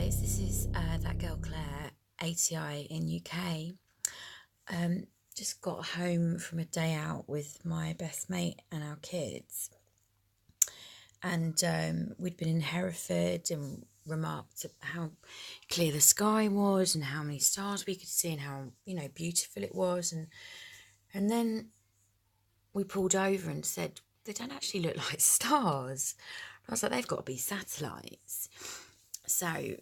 guys, this is that girl Claire, ATI in UK. Just got home from a day out with my best mate and our kids, and we'd been in Hereford and remarked how clear the sky was and how many stars we could see and how beautiful it was, and then we pulled over and said they don't actually look like stars. I was like, they've got to be satellites. So,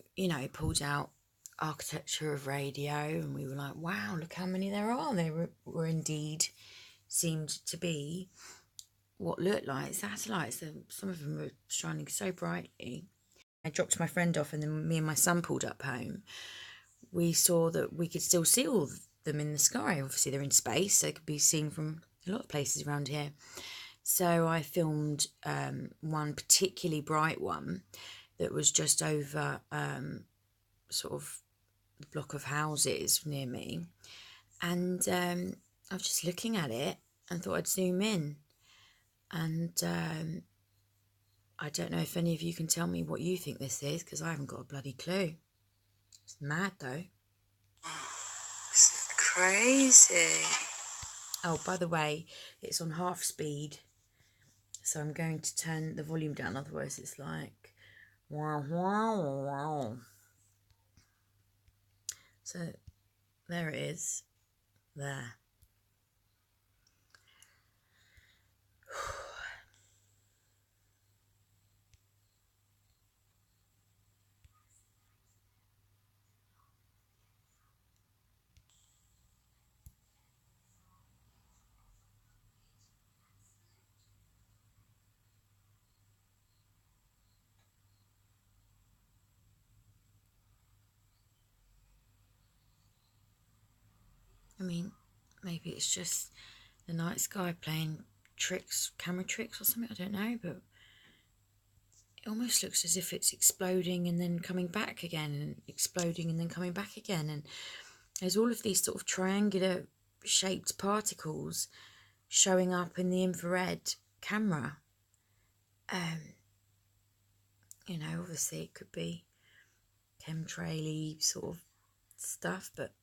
pulled out architecture of radio and we were like, wow, look how many there are. They were indeed seemed to be what looked like satellites. Some of them were shining so brightly. I dropped my friend off and then me and my son pulled up home. We saw that we could still see all of them in the sky. Obviously they're in space, so they could be seen from a lot of places around here. So I filmed one particularly bright one that was just over sort of the block of houses near me, and I was just looking at it and thought I'd zoom in, and I don't know if any of you can tell me what you think this is, because I haven't got a bloody clue. It's mad though. This is crazy. Oh, by the way, it's on half speed, so I'm going to turn the volume down, otherwise it's like wow, wow, wow. So there it is, there. I mean, maybe it's just the night sky playing tricks, camera tricks or something, I don't know, but it almost looks as if it's exploding and then coming back again, and exploding and then coming back again, and there's all of these sort of triangular shaped particles showing up in the infrared camera. Obviously it could be chemtrail-y sort of stuff, but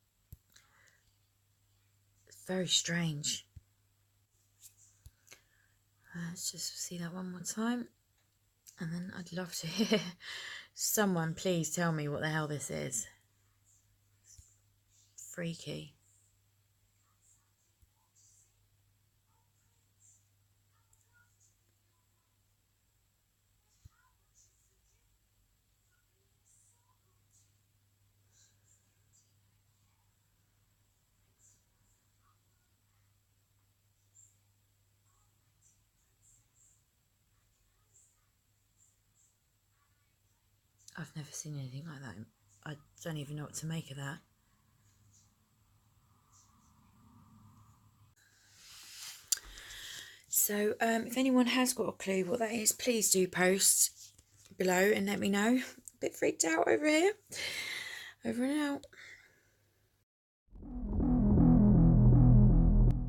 it's very strange. Let's just see that one more time, and then I'd love to hear someone please tell me what the hell this is. Freaky. I've never seen anything like that. I don't even know what to make of that. So if anyone has got a clue what that is, please do post below and let me know. A bit freaked out over here. Over and out.